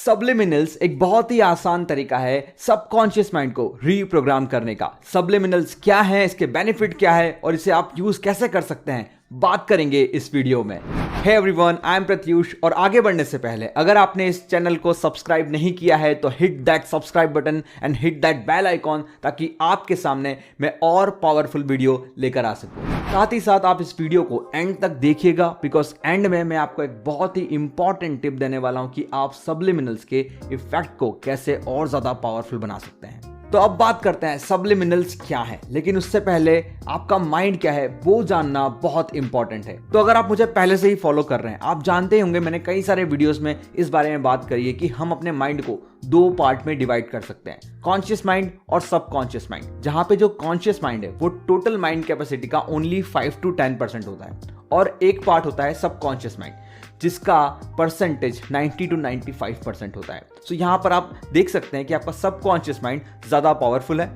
Subliminals एक बहुत ही आसान तरीका है सबकॉन्शियस माइंड को रीप्रोग्राम करने का। सबलिमिनल्स क्या है, इसके बेनिफिट क्या है और इसे आप यूज कैसे कर सकते हैं, बात करेंगे इस वीडियो में। Hey everyone, I am Pratyush और आगे बढ़ने से पहले अगर आपने इस चैनल को सब्सक्राइब नहीं किया है तो hit that subscribe button and hit that bell icon ताकि आपके सामने मैं और पावरफुल वीडियो लेकर आ सकूं। साथ ही साथ आप इस वीडियो को एंड तक देखिएगा बिकॉज एंड में मैं आपको एक बहुत ही इंपॉर्टेंट टिप देने वाला हूं कि आप सबलिमिनल्स के इफेक्ट को कैसे और ज्यादा पावरफुल बना सकते हैं। तो अब बात करते हैं सबलिमिनल्स क्या है, लेकिन उससे पहले आपका माइंड क्या है वो जानना बहुत इंपॉर्टेंट है। तो अगर आप मुझे पहले से ही फॉलो कर रहे हैं, आप जानते होंगे मैंने कई सारे वीडियोस में इस बारे में बात करी है कि हम अपने माइंड को दो पार्ट में डिवाइड कर सकते हैं, कॉन्शियस माइंड और सबकॉन्शियस माइंड। जहां पे जो कॉन्शियस माइंड है वो टोटल माइंड कैपेसिटी का ओनली 5 to 10% होता है और एक पार्ट होता है सबकॉन्शियस माइंड जिसका परसेंटेज 90 to 95% होता है। सो यहां पर आप देख सकते हैं कि आपका सबकॉन्शियस माइंड ज्यादा पावरफुल है।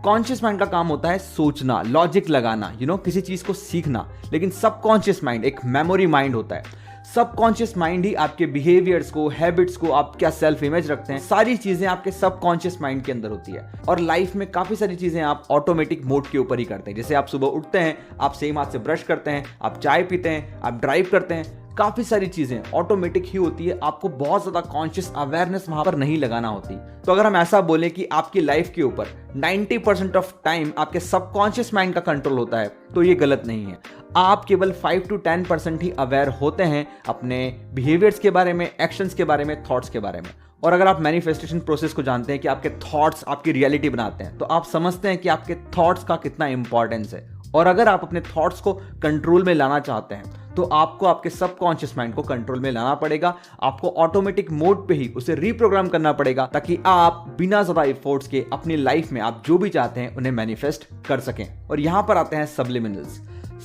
कॉन्शियस माइंड का काम होता है सोचना, लॉजिक लगाना, किसी चीज को सीखना, लेकिन सबकॉन्शियस माइंड एक मेमोरी माइंड होता है। सबकॉन्शियस माइंड ही आपके बिहेवियर्स को, हैबिट्स को, आप क्या सेल्फ इमेज रखते हैं, सारी चीजें आपके सबकॉन्शियस माइंड के अंदर होती है। और लाइफ में काफी सारी चीजें आप ऑटोमेटिक मोड के ऊपर ही करते हैं। जैसे आप सुबह उठते हैं, आप सेम हाथ से ब्रश करते हैं, आप चाय पीते हैं, आप ड्राइव करते हैं, काफी सारी चीजें ऑटोमेटिक ही होती है। आपको बहुत ज्यादा कॉन्शियस अवेयरनेस वहां पर नहीं लगाना होती। तो अगर हम ऐसा बोले कि आपकी लाइफ के ऊपर 90% ऑफ टाइम आपके सबकॉन्शियस माइंड का कंट्रोल होता है तो ये गलत नहीं है। आप केवल 5 to 10% ही अवेयर होते हैं अपने बिहेवियर्स के बारे में, एक्शंस के बारे में, थॉट्स के बारे में। और अगर आप मैनिफेस्टेशन प्रोसेस को जानते हैं कि आपके थॉट्स आपकी रियलिटी बनाते हैं, तो आप समझते हैं कि आपके थॉट्स का कितना इंपॉर्टेंस है। और अगर आप अपने थॉट्स को कंट्रोल में लाना चाहते हैं तो आपको आपके सबकॉन्शियस माइंड को कंट्रोल में लाना पड़ेगा। आपको ऑटोमेटिक मोड पे ही उसे रीप्रोग्राम करना पड़ेगा ताकि आप बिना ज्यादा एफर्ट्स के अपनी लाइफ में आप जो भी चाहते हैं उन्हें मैनिफेस्ट कर सकें। और यहां पर आते हैं सबलिमिनल्स।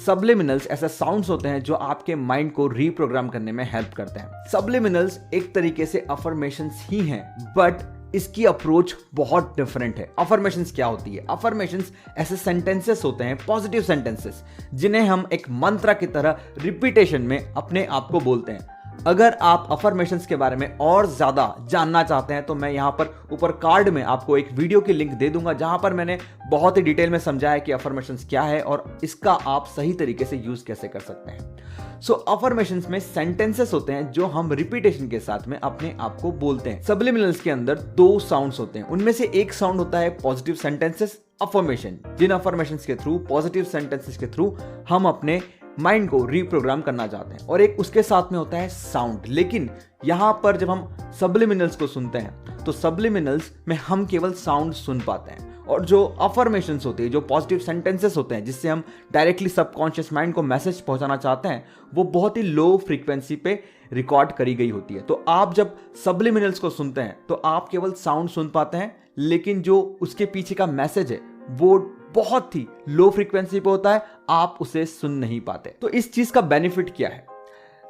सबलिमिनल्स ऐसे साउंड्स होते हैं जो आपके माइंड को रीप्रोग्राम करने में हेल्प करते हैं। सबलिमिनल्स एक तरीके से अफर्मेशंस ही हैं, बट इसकी अप्रोच बहुत डिफरेंट है। अफर्मेशंस क्या होती है? अफर्मेशंस ऐसे सेंटेंसेस होते हैं, पॉजिटिव सेंटेंसेस, जिन्हें हम एक मंत्र की तरह रिपीटेशन में अपने आप को बोलते हैं। अगर आप अफर्मेशंस के बारे में और ज्यादा जानना चाहते हैं तो मैं यहां पर ऊपर कार्ड में आपको एक वीडियो की लिंक दे दूंगा जहां पर मैंने बहुत ही डिटेल में समझाया है कि अफर्मेशंस क्या है और इसका आप सही तरीके से यूज कैसे कर सकते हैं। सो अफर्मेशंस में सेंटेंसेस होते हैं जो हम रिपीटेशन के साथ में अपने आप को बोलते हैं। सबलिमिनल्स के अंदर दो साउंड्स होते हैं, उनमें से एक साउंड होता है पॉजिटिव सेंटेंसेस, अफर्मेशन, जिन अफर्मेशंस के थ्रू, पॉजिटिव सेंटेंसेस के थ्रू हम अपने माइंड को रीप्रोग्राम करना चाहते हैं। और एक उसके साथ में होता है साउंड। लेकिन यहां पर जब हम सबलिमिनल्स को सुनते हैं तो सबलिमिनल्स में हम केवल साउंड सुन पाते हैं, और जो अफर्मेशंस होती है, जो पॉजिटिव सेंटेंसेस होते हैं जिससे हम डायरेक्टली सबकॉन्शियस माइंड को मैसेज पहुंचाना चाहते हैं, वो बहुत ही लो फ्रीक्वेंसी पे रिकॉर्ड करी गई होती है। तो आप जब सबलिमिनल्स को सुनते हैं तो आप केवल साउंड सुन पाते हैं, लेकिन जो उसके पीछे का मैसेज है वो बहुत ही लो फ्रीक्वेंसी पे होता है, आप उसे सुन नहीं पाते। तो इस चीज का बेनिफिट क्या है?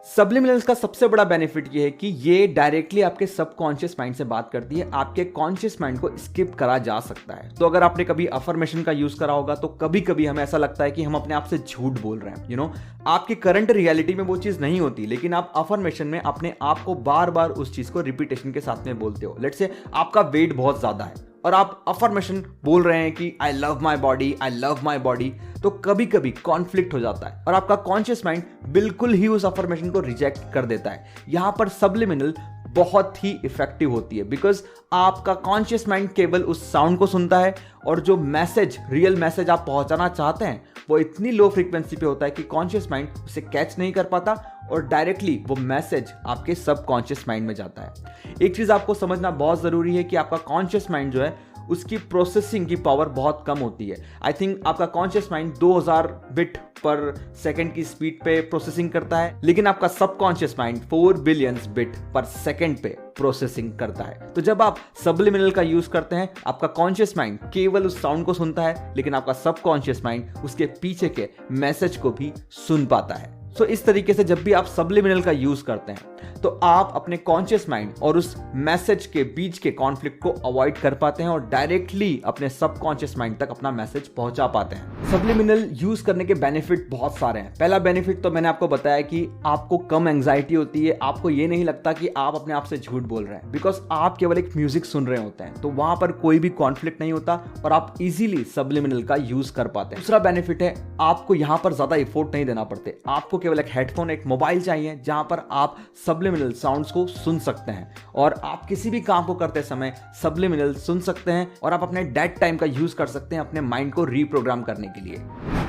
सबलिमिनल्स का सबसे बड़ा बेनिफिट यह है कि ये डायरेक्टली आपके सबकॉन्शियस माइंड से बात करती है। आपके कॉन्शियस माइंड को स्किप करा जा सकता है। तो अगर आपने कभी अफर्मेशन का यूज करा होगा तो कभी कभी हमें ऐसा लगता है कि हम अपने आप से झूठ बोल रहे हैं। आपकी करंट रियलिटी में वो चीज नहीं होती, लेकिन आप अफर्मेशन में अपने आप को बार बार उस चीज को रिपीटेशन के साथ में बोलते हो। लेट्स से आपका वेट बहुत ज्यादा है और आप अफर्मेशन बोल रहे हैं कि I love my body, I love my body, तो कभी कभी कॉन्फ्लिक्ट हो जाता है और आपका कॉन्शियस माइंड बिल्कुल ही उस अफर्मेशन को रिजेक्ट कर देता है। यहां पर सबलिमिनल बहुत ही इफेक्टिव होती है बिकॉज आपका कॉन्शियस माइंड केवल उस साउंड को सुनता है और जो मैसेज, रियल मैसेज आप पहुंचाना चाहते हैं वो इतनी लो फ्रीक्वेंसी पे होता है कि कॉन्शियस माइंड उसे कैच नहीं कर पाता और डायरेक्टली वो मैसेज आपके सबकॉन्शियस माइंड में जाता है। एक चीज आपको समझना बहुत जरूरी है कि आपका कॉन्शियस माइंड जो है उसकी प्रोसेसिंग की पावर बहुत कम होती है। आई थिंक आपका कॉन्शियस माइंड 2000 बिट पर सेकंड की स्पीड पे प्रोसेसिंग करता है, लेकिन आपका सबकॉन्शियस माइंड 4 बिलियन बिट पर सेकंड पे प्रोसेसिंग करता है। तो जब आप सबलिमिनल का यूज करते हैं, आपका कॉन्शियस माइंड केवल उस साउंड को सुनता है, लेकिन आपका सबकॉन्शियस माइंड उसके पीछे के मैसेज को भी सुन पाता है। सो इस तरीके से जब भी आप सब्लिमिनल का यूज करते हैं तो आप अपने कॉन्शियस माइंड और उस मैसेज के बीच के कॉन्फ्लिक्ट को अवॉइड कर पाते हैं और डायरेक्टली अपने सबकॉन्शियस माइंड तक अपना मैसेज पहुंचा पाते हैं। सब्लिमिनल यूज करने के बेनिफिट बहुत सारे हैं। पहला बेनिफिट तो मैंने आपको बताया कि आपको कम एंजाइटी होती है, आपको ये नहीं लगता कि आप अपने आप से झूठ बोल रहे हैं, बिकॉज आप केवल एक म्यूजिक सुन रहे होते हैं, तो वहां पर कोई भी कॉन्फ्लिक्ट नहीं होता और आप इजीली सब्लिमिनल का यूज कर पाते हैं। दूसरा बेनिफिट है आपको यहां पर ज्यादा एफर्ट नहीं देना पड़ते। आपको केवल एक हेडफोन, एक मोबाइल चाहिए जहां पर आप सब्लिमिनल साउंड्स को सुन सकते हैं और आप किसी भी काम को करते समय सब्लिमिनल सुन सकते हैं और आप अपने डेड टाइम का यूज कर सकते हैं अपने माइंड को रीप्रोग्राम करने के लिए।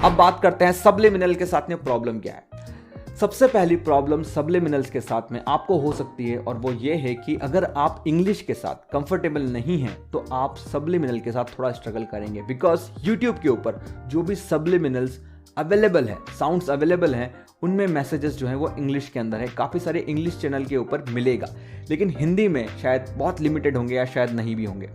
अब बात करते हैं सब्लिमिनल के साथ में प्रॉब्लम क्या है। सबसे पहली प्रॉब्लम सब्लिमिनल्स के साथ में आपको हो सकती है और वो ये है कि अगर आप इंग्लिश के साथ कंफर्टेबल नहीं हैं तो आप सब्लिमिनल के साथ थोड़ा स्ट्रगल करेंगे, बिकॉज यूट्यूब के ऊपर जो भी सब्लिमिनल्स अवेलेबल है, साउंड्स अवेलेबल हैं, उनमें मैसेजेस जो हैं वो इंग्लिश के अंदर है। काफ़ी सारे इंग्लिश चैनल के ऊपर मिलेगा, लेकिन हिंदी में शायद बहुत लिमिटेड होंगे या शायद नहीं भी होंगे।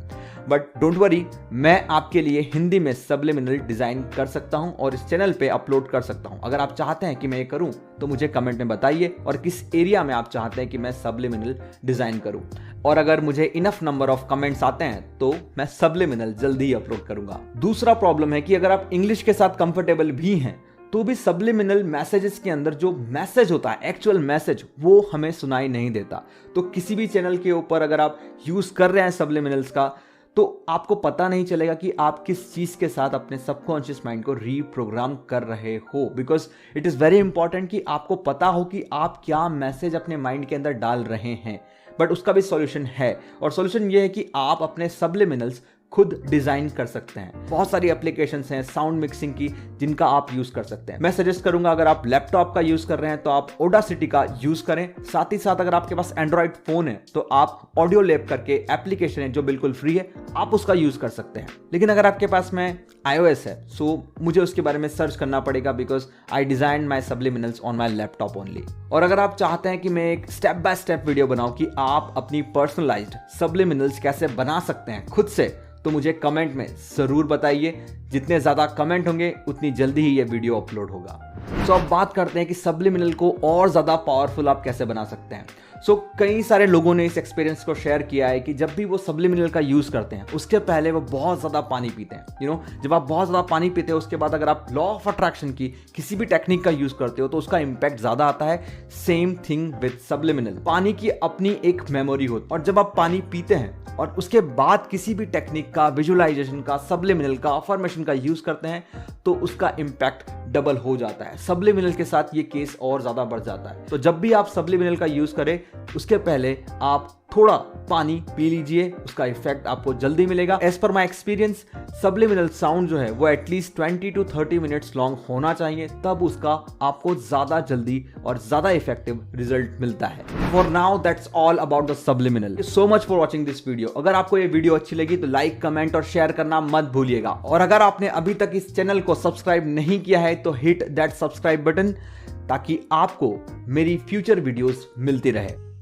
बट डोंट वरी, मैं आपके लिए हिंदी में सब्लिमिनल डिज़ाइन कर सकता हूं और इस चैनल पे अपलोड कर सकता हूं। अगर आप चाहते हैं कि मैं ये करूं तो मुझे कमेंट में बताइए और किस एरिया में आप चाहते हैं कि मैं सब्लिमिनल डिज़ाइन करूं, और अगर मुझे इनफ नंबर ऑफ कमेंट्स आते हैं तो मैं सब्लिमिनल जल्दी ही अपलोड करूंगा। दूसरा प्रॉब्लम है कि अगर आप इंग्लिश के साथ कंफर्टेबल भी हैं तो भी सब्लिमिनल मैसेजेस के अंदर जो मैसेज होता है, एक्चुअल मैसेज, वो हमें सुनाई नहीं देता। तो किसी भी चैनल के ऊपर अगर आप यूज कर रहे हैं सब्लिमिनल्स का तो आपको पता नहीं चलेगा कि आप किस चीज के साथ अपने सबकॉन्शियस माइंड को रीप्रोग्राम कर रहे हो, because it is very important कि आपको पता हो कि आप क्या मैसेज अपने माइंड के अंदर डाल रहे हैं। बट उसका भी सॉल्यूशन है, और सॉल्यूशन ये है कि आप अपने सब्लिमिनल्स खुद डिजाइन कर सकते हैं। बहुत सारी एप्लीकेशंस हैं साउंड मिक्सिंग की जिनका आप यूज कर सकते हैं। मैं सजेस्ट करूंगा अगर आप लैपटॉप का यूज कर रहे हैं तो आप ऑडासिटी का यूज करें। साथ ही साथ अगर आपके पास एंड्रॉइड फोन है तो आप ऑडियो लैब करके एप्लीकेशन है जो बिल्कुल फ्री है, आप उसका यूज कर सकते हैं। लेकिन अगर आपके पास में iOS है सो मुझे उसके बारे में सर्च करना पड़ेगा, because I design my subliminals on my laptop only. और अगर आप चाहते हैं कि मैं एक स्टेप बाय स्टेप वीडियो बनाऊं कि आप अपनी पर्सनलाइज्ड सब्लिमिनल्स कैसे बना सकते हैं खुद से, तो मुझे कमेंट में जरूर बताइए। जितने ज्यादा कमेंट होंगे उतनी जल्दी ही ये वीडियो अपलोड होगा। सो अब बात करते हैं कि सब्लिमिनल को और ज्यादा पावरफुल आप कैसे बना सकते हैं। सो कई सारे लोगों ने इस एक्सपीरियंस को शेयर किया है कि जब भी वो सब्लिमिनल का यूज करते हैं उसके पहले वो बहुत ज्यादा पानी पीते हैं। जब आप बहुत ज्यादा पानी पीते हैं उसके बाद अगर आप लॉ ऑफ अट्रैक्शन की किसी भी टेक्निक का यूज करते हो तो उसका इंपैक्ट ज्यादा आता है। Same thing with subliminal. पानी की अपनी एक मेमोरी होती है और जब आप पानी पीते हैं और उसके बाद किसी भी टेक्निक का, विजुअलाइजेशन का, सब्लिमिनल का, अफर्मेशन का यूज करते हैं तो उसका इंपैक्ट डबल हो जाता है। सब्लिमिनल के साथ ये केस और ज्यादा बढ़ जाता है। तो जब भी आप सब्लिमिनल का यूज करें उसके पहले आप थोड़ा पानी पी लीजिए, उसका इफेक्ट आपको जल्दी मिलेगा। As per my experience subliminal sound जो है वो एटलीस्ट 20 to 30 मिनट्स लॉन्ग होना चाहिए, तब उसका आपको ज्यादा जल्दी और ज्यादा इफेक्टिव रिजल्ट मिलता है। For now that's all about the subliminal. So much for watching this video. अगर आपको ये वीडियो अच्छी लगी तो लाइक, कमेंट और शेयर करना मत भूलिएगा। और अगर आपने अभी तक इस चैनल को सब्सक्राइब नहीं किया है तो हिट दैट सब्सक्राइब बटन ताकि आपको मेरी फ्यूचर वीडियोस मिलती रहे।